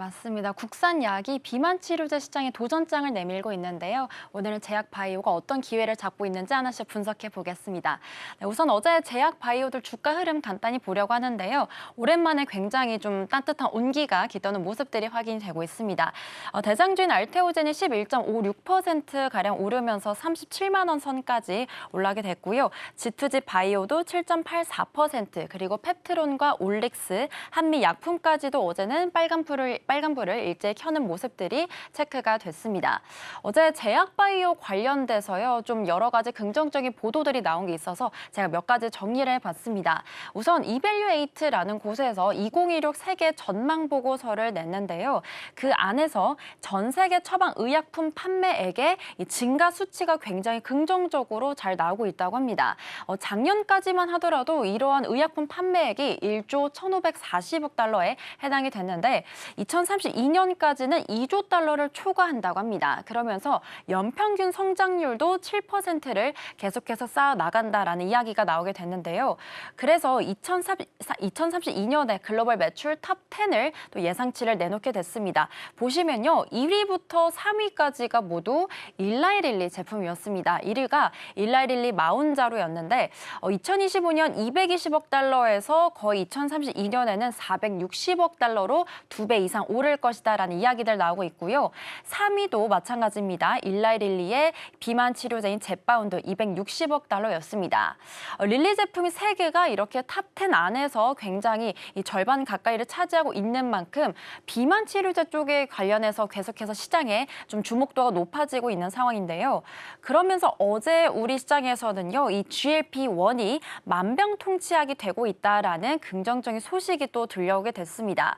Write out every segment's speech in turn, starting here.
네, 맞습니다. 국산 약이 비만 치료제 시장에 도전장을 내밀고 있는데요. 오늘은 제약바이오가 어떤 기회를 잡고 있는지 하나씩 분석해 보겠습니다. 네, 우선 어제 제약바이오들 주가 흐름 간단히 보려고 하는데요. 오랜만에 굉장히 좀 따뜻한 온기가 깃도는 모습들이 확인되고 있습니다. 대장주인 알테오젠이 11.56%가량 오르면서 37만 원 선까지 올라게 됐고요. 지투지 바이오도 7.84%, 그리고 펩트론과 올릭스, 한미약품까지도 어제는 빨간불을 일제히 켜는 모습들이 체크가 됐습니다. 어제 제약바이오 관련돼서요, 좀 여러 가지 긍정적인 보도들이 나온 게 있어서 제가 몇 가지 정리를 해봤습니다. 우선 이밸류에이트라는 곳에서 2016 세계 전망 보고서를 냈는데요. 그 안에서 전 세계 처방 의약품 판매액의 이 증가 수치가 굉장히 긍정적으로 잘 나오고 있다고 합니다. 작년까지만 하더라도 이러한 의약품 판매액이 1조 1,540억 달러에 해당이 됐는데 2032년까지는 2조 달러를 초과한다고 합니다. 그러면서 연평균 성장률도 7%를 계속해서 쌓아 나간다라는 이야기가 나오게 됐는데요. 그래서 2032년에 글로벌 매출 탑 10을 또 예상치를 내놓게 됐습니다. 보시면요, 1위부터 3위까지가 모두 일라이릴리 제품이었습니다. 1위가 일라이릴리 마운자로였는데 2025년 220억 달러에서 거의 2032년에는 460억 달러로 2배 이상 오를 것이다라는 이야기들 나오고 있고요. 3위도 마찬가지입니다. 일라이릴리의 비만 치료제인 젯바운드 260억 달러였습니다. 릴리 제품이 3개가 이렇게 탑 10 안에서 굉장히 이 절반 가까이를 차지하고 있는 만큼 비만 치료제 쪽에 관련해서 계속해서 시장에 좀 주목도가 높아지고 있는 상황인데요. 그러면서 어제 우리 시장에서는요, 이 GLP-1이 만병통치약이 되고 있다라는 긍정적인 소식이 또 들려오게 됐습니다.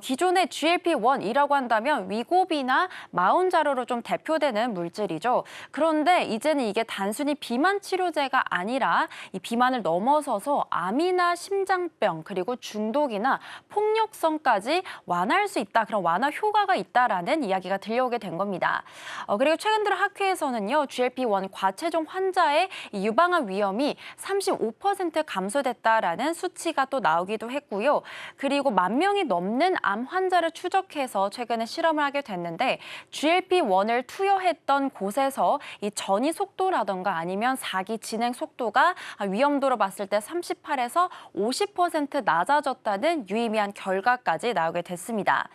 기존의 GLP-1이라고 한다면 위고비나 마운자로로 좀 대표되는 물질이죠. 그런데 이제는 이게 단순히 비만 치료제가 아니라 이 비만을 넘어서서 암이나 심장병, 그리고 중독이나 폭력성까지 완화할 수 있다, 그런 완화 효과가 있다라는 이야기가 들려오게 된 겁니다. 그리고 최근 들어 학회에서는요, GLP-1 과체중 환자의 유방암 위험이 35% 감소됐다라는 수치가 또 나오기도 했고요. 그리고 10,000명이 넘는 암 환자를 추적해서 최근에 실험을 하게 됐는데 GLP-1을 투여했던 곳에서 이 전이 속도라던가 아니면 사기 진행 속도가 위험도로 봤을 때 38에서 50% 낮아졌다는 유의미한 결과까지 나오게 됐습니다.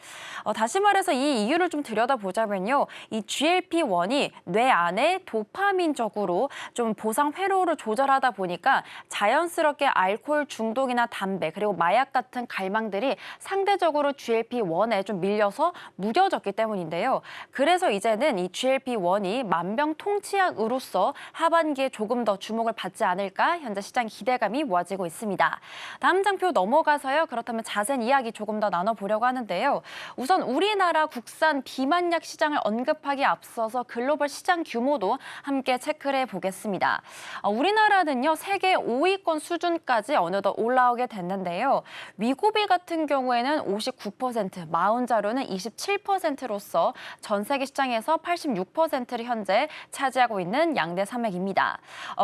다시 말해서 이 이유를 좀 들여다보자면요, 이 GLP-1이 뇌 안에 도파민적으로 좀 보상 회로를 조절하다 보니까 자연스럽게 알코올 중독이나 담배, 그리고 마약 같은 갈망들이 상대적으로 GLP-1에 좀 밀려서 무뎌졌기 때문인데요. 그래서 이제는 이 GLP-1이 만병통치약으로서 하반기에 조금 더 주목을 받지 않을까 현재 시장 기대감이 모아지고 있습니다. 다음 장표 넘어가서요, 그렇다면 자세한 이야기 조금 더 나눠보려고 하는데요. 우선 우리나라 국산 비만약 시장을 언급하기 앞서서 글로벌 시장 규모도 함께 체크를 해보겠습니다. 우리나라는요, 세계 5위권 수준까지 어느덧 올라오게 됐는데요. 위고비 같은 경우에는 59%, 마운자로는 27%로서 전 세계 시장에서 86%를 현재 차지하고 있는 양대 산맥입니다.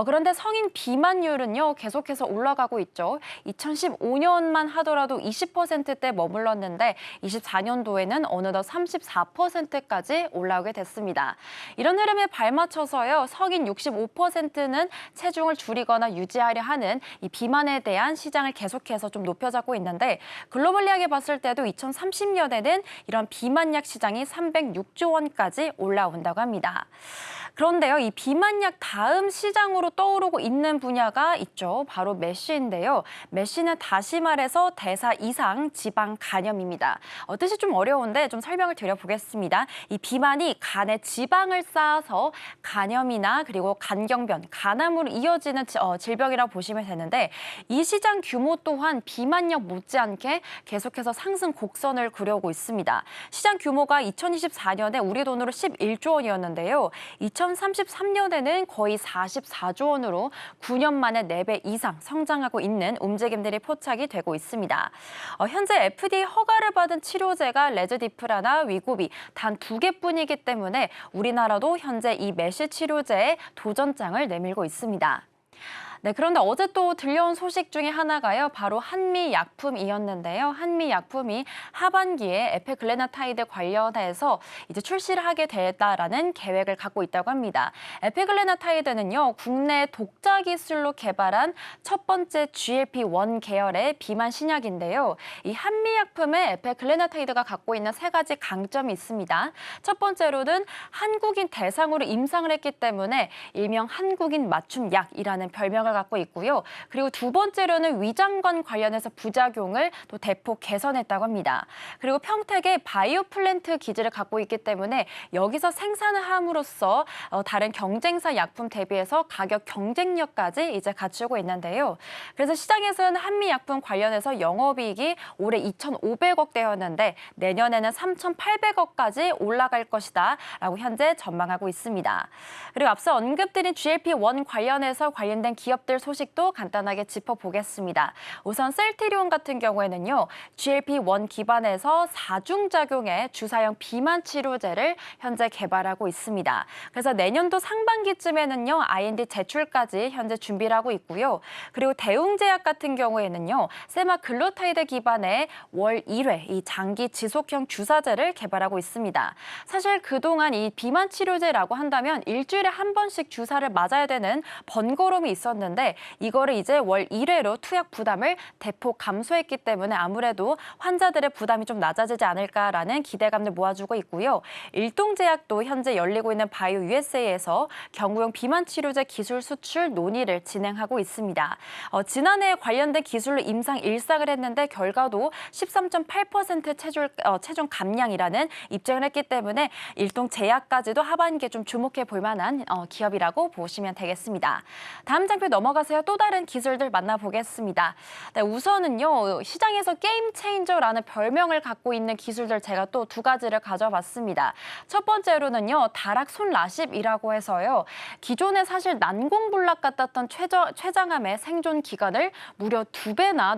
그런데 성인 비만율은요, 계속해서 올라가고 있죠. 2015년만 하더라도 20%대 머물렀는데 24년도에는 어느덧 34%까지 올라오게 됐습니다. 이런 흐름에 발맞춰서요, 성인 65%는 체중을 줄이거나 유지하려 하는 이 비만에 대한 시장을 계속해서 좀 높여잡고 있는데 글로벌리하게 봤을 때도 2030년에는 이런 비만약 시장이 306조 원까지 올라온다고 합니다. 그런데요, 이 비만약 다음 시장으로 떠오르고 있는 분야가 있죠. 바로 메쉬인데요. 메쉬는 다시 말해서 대사 이상 지방 간염입니다. 뜻이 좀 어려운데 좀 설명을 드려보겠습니다. 이 비만이 간에 지방을 쌓아서 간염이나 그리고 간경변, 간암으로 이어지는 질병이라고 보시면 되는데 이 시장 규모 또한 비만약 못지않게 계속해서 상승 곡선을 그려오고 있습니다. 시장 규모가 2024년에 우리 돈으로 11조 원이었는데요. 2033년에는 거의 44조 원으로 9년 만에 4배 이상 성장하고 있는 움직임들이 포착이 되고 있습니다. 현재 FDA 허가를 받은 치료제가 레즈디프라나 위고비 단 2개뿐이기 때문에 우리나라도 현재 이 메쉬 치료제에 도전장을 내밀고 있습니다. 네, 그런데 어제 또 들려온 소식 중에 하나가요. 바로 한미약품이었는데요. 한미약품이 하반기에 에페글레나타이드 관련해서 이제 출시를 하게 됐다라는 계획을 갖고 있다고 합니다. 에페글레나타이드는요, 국내 독자 기술로 개발한 첫 번째 GLP-1 계열의 비만 신약인데요. 이 한미약품의 에페글레나타이드가 갖고 있는 세 가지 강점이 있습니다. 첫 번째로는 한국인 대상으로 임상을 했기 때문에 일명 한국인 맞춤약이라는 별명을 갖고 있고요. 그리고 두 번째로는 위장관 관련해서 부작용을 또 대폭 개선했다고 합니다. 그리고 평택의 바이오 플랜트 기지를 갖고 있기 때문에 여기서 생산을 함으로써 다른 경쟁사 약품 대비해서 가격 경쟁력까지 이제 갖추고 있는데요. 그래서 시장에서는 한미약품 관련해서 영업이익이 올해 2,500억대였는데 내년에는 3,800억까지 올라갈 것이다라고 현재 전망하고 있습니다. 그리고 앞서 언급드린 GLP-1 관련해서 관련된 기업들 소식도 간단하게 짚어보겠습니다. 우선 셀트리온 같은 경우에는요, GLP-1 기반에서 사중작용의 주사형 비만 치료제를 현재 개발하고 있습니다. 그래서 내년도 상반기쯤에는요, IND 제출까지 현재 준비를 하고 있고요. 그리고 대웅제약 같은 경우에는요, 세마글루타이드 기반의 월 1회 이 장기 지속형 주사제를 개발하고 있습니다. 사실 그동안 이 비만 치료제라고 한다면 일주일에 한 번씩 주사를 맞아야 되는 번거로움이 있었는데 이거를 이제 월 1회로 투약 부담을 대폭 감소했기 때문에 아무래도 환자들의 부담이 좀 낮아지지 않을까라는 기대감을 모아주고 있고요. 일동제약도 현재 열리고 있는 바이오 USA에서 경구용 비만 치료제 기술 수출 논의를 진행하고 있습니다. 지난해 관련된 기술로 임상 1상을 했는데 결과도 13.8% 체중 감량이라는 입증을 했기 때문에 일동제약까지도 하반기에 좀 주목해 볼 만한 기업이라고 보시면 되겠습니다. 다음 장표 넘어가세요. 또 다른 기술들 만나보겠습니다. 네, 우선은요, 시장에서 게임 체인저라는 별명을 갖고 있는 기술들 제가 또 두 가지를 가져봤습니다. 첫 번째로는요, 다락 손라십이라고 해서요, 기존에 사실 난공불락 같았던 췌장암의 생존 기간을 무려 2배나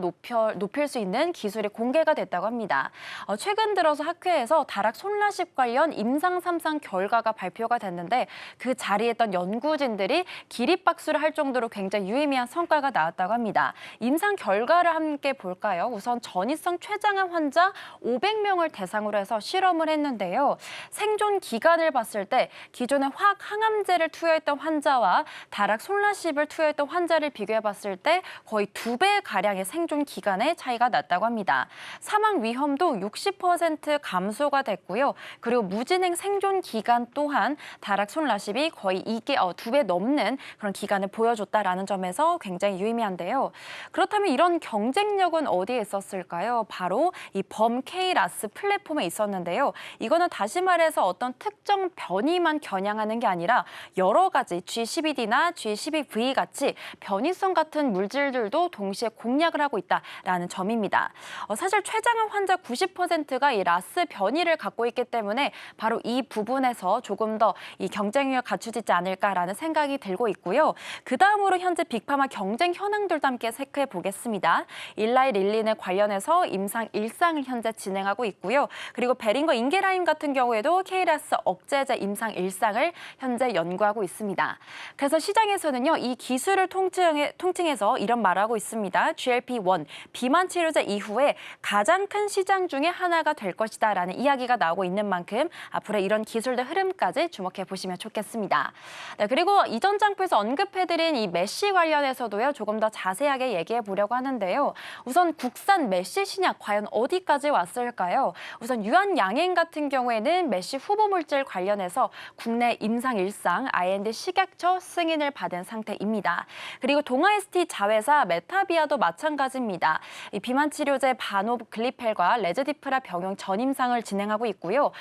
높일 수 있는 기술이 공개가 됐다고 합니다. 최근 들어서 학회에서 다락 손라십 관련 임상 3상 결과가 발표가 됐는데 그 자리에 있던 연구진들이 기립박수를 할 정도로 굉장히 유의미한 성과가 나왔다고 합니다. 임상 결과를 함께 볼까요? 우선 전이성 췌장암 환자 500명을 대상으로 해서 실험을 했는데요. 생존 기간을 봤을 때 기존에 화학 항암제를 투여했던 환자와 다락 손라십을 투여했던 환자를 비교해 봤을 때 거의 2배가량의 생존 기간의 차이가 났다고 합니다. 사망 위험도 60% 감소가 됐고요. 그리고 무진행 생존 기간 또한 다락 손라십이 거의 2배 넘는 그런 기간을 보여줬다라는 점에서 굉장히 유의미한데요. 그렇다면 이런 경쟁력은 어디에 있었을까요? 바로 이 범KRAS 플랫폼에 있었는데요. 이거는 다시 말해서 어떤 특정 변이만 겨냥하는 게 아니라 여러 가지 G12D나 G12V 같이 변이성 같은 물질들도 동시에 공략을 하고 있다라는 점입니다. 사실 췌장암 환자 90%가 이 라스 변이를 갖고 있기 때문에 바로 이 부분에서 조금 더 이 경쟁력을 갖추지 않을까라는 생각이 들고 있고요. 그 다음으로 현재 빅파마 경쟁 현황들도 함께 체크해 보겠습니다. 일라이 릴린에 관련해서 임상 1상을 현재 진행하고 있고요. 그리고 베링거 인게라임 같은 경우에도 KRAS 억제제 임상 1상을 현재 연구하고 있습니다. 그래서 시장에서는요, 이 기술을 통칭해서 이런 말을 하고 있습니다. GLP-1 비만 치료제 이후에 가장 큰 시장 중에 하나가 될 것이다라는 이야기가 나오고 있는 만큼 앞으로 이런 기술들 흐름까지 주목해 보시면 좋겠습니다. 네, 그리고 이전 장표에서 언급해드린 이 메쉬 관련해서도요, 조금 더 자세하게 얘기해 보려고 하는데요. 우선 국산 메쉬 신약 과연 어디까지 왔을까요? 우선 유한양행 같은 경우에는 메쉬 후보 물질 관련해서 국내 임상 1상 IND 식약처 승인을 받은 상태입니다. 그리고 동아ST 자회사 메타비아도 마찬가지입니다. 이 비만 치료제 바노글리펠과 레즈디프라 병용 전임상을 진행하고 있고요.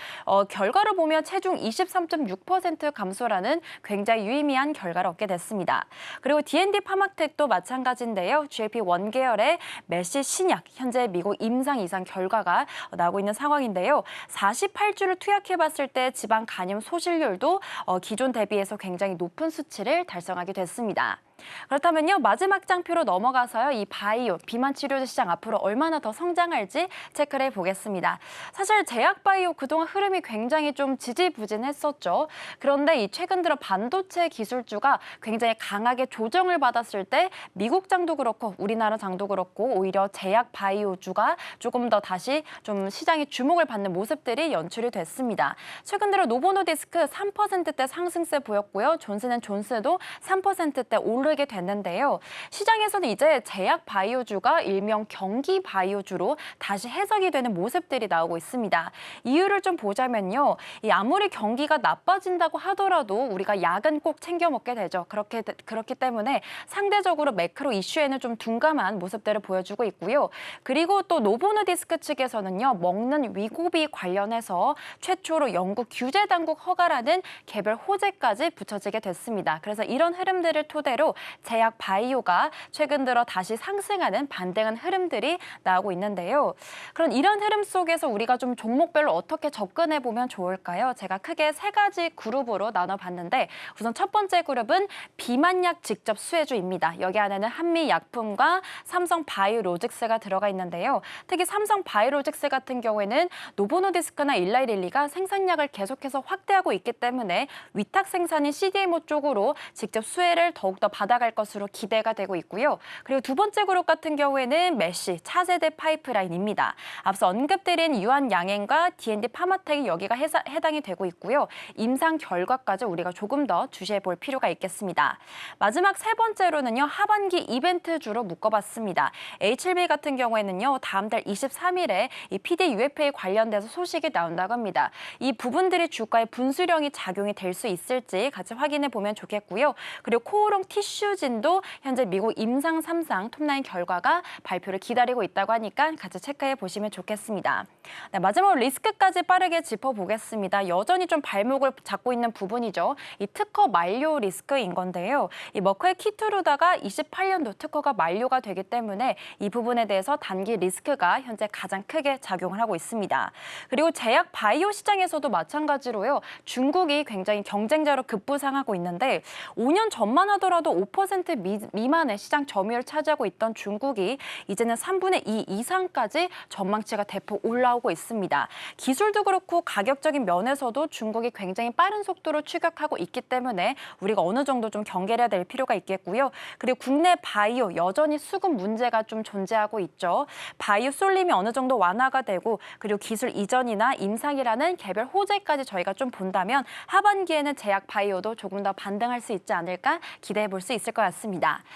결과를 보면 체중 23.6% 감소라는 굉장히 유의미한 결과를 얻게 됐습니다. 그리고 D&D 파마텍도 마찬가지인데요. GLP-1 계열의 메시 신약, 현재 미국 임상 이상 결과가 나오고 있는 상황인데요. 48주를 투약해봤을 때 지방 간염 소실률도 기존 대비해서 굉장히 높은 수치를 달성하게 됐습니다. 그렇다면요, 마지막 장표로 넘어가서요, 이 바이오, 비만 치료제 시장 앞으로 얼마나 더 성장할지 체크를 해보겠습니다. 사실 제약 바이오 그동안 흐름이 굉장히 좀 지지부진했었죠. 그런데 이 최근 들어 반도체 기술주가 굉장히 강하게 조정을 받았을 때 미국 장도 그렇고 우리나라 장도 그렇고 오히려 제약 바이오주가 조금 더 다시 좀 시장의 주목을 받는 모습들이 연출이 됐습니다. 최근 들어 노보노디스크 3%대 상승세 보였고요. 존슨앤존스도 3%대 오르게 됐는데요. 시장에서는 이제 제약 바이오주가 일명 경기 바이오주로 다시 해석이 되는 모습들이 나오고 있습니다. 이유를 좀 보자면요. 이 아무리 경기가 나빠진다고 하더라도 우리가 약은 꼭 챙겨 먹게 되죠. 그렇기 때문에 상대적으로 매크로 이슈에는 좀 둔감한 모습들을 보여주고 있고요. 그리고 또 노보노디스크 측에서는요. 먹는 위고비 관련해서 최초로 영국 규제 당국 허가라는 개별 호재까지 붙여지게 됐습니다. 그래서 이런 흐름들을 토대로 제약 바이오가 최근 들어 다시 상승하는 반등한 흐름들이 나오고 있는데요. 그런 이런 흐름 속에서 우리가 좀 종목별로 어떻게 접근해 보면 좋을까요? 제가 크게 세 가지 그룹으로 나눠봤는데 우선 첫 번째 그룹은 비만약 직접 수혜주입니다. 여기 안에는 한미약품과 삼성바이오로직스가 들어가 있는데요. 특히 삼성바이오로직스 같은 경우에는 노보노디스크나 일라이릴리가 생산량을 계속해서 확대하고 있기 때문에 위탁 생산인 CDMO 쪽으로 직접 수혜를 더욱더 받아갈 것으로 기대가 되고 있고요. 그리고 두 번째 그룹 같은 경우에는 메시, 차세대 파이프라인입니다. 앞서 언급드린 유한양행과 D&D 파마텍이 여기가 해당이 되고 있고요. 임상 결과까지 우리가 조금 더 주시해 볼 필요가 있겠습니다. 마지막 세 번째로는요. 하반기 이벤트주로 묶어봤습니다. H7B 같은 경우에는요. 다음 달 23일에 이 PD UFA 관련돼서 소식이 나온다고 합니다. 이 부분들이 주가의 분수령이 작용이 될 수 있을지 같이 확인해 보면 좋겠고요. 그리고 코오롱 티슈진도 현재 미국 임상 3상 톱라인 결과가 발표를 기다리고 있다고 하니까 같이 체크해 보시면 좋겠습니다. 네, 마지막으로 리스크까지 빠르게 짚어보겠습니다. 여전히 좀 발목을 잡고 있는 부분이죠. 이 특허 만료 리스크인 건데요. 이 머크의 키트루다가 28년도 특허가 만료가 되기 때문에 이 부분에 대해서 단기 리스크가 현재 가장 크게 작용을 하고 있습니다. 그리고 제약 바이오 시장에서도 마찬가지로요. 중국이 굉장히 경쟁자로 급부상하고 있는데 5년 전만 하더라도 5% 미만의 시장 점유율을 차지하고 있던 중국이 이제는 3분의 2 이상까지 전망치가 대폭 올라오고 있습니다. 기술도 그렇고 가격적인 면에서도 중국이 굉장히 빠른 속도로 추격하고 있기 때문에 우리가 어느 정도 좀 경계를 해야 될 필요가 있겠고요. 그리고 국내 바이오 여전히 수급 문제가 좀 존재하고 있죠. 바이오 쏠림이 어느 정도 완화가 되고 그리고 기술 이전이나 임상이라는 개별 호재까지 저희가 좀 본다면 하반기에는 제약 바이오도 조금 더 반등할 수 있지 않을까 기대해 볼 수 있을 것 같습니다.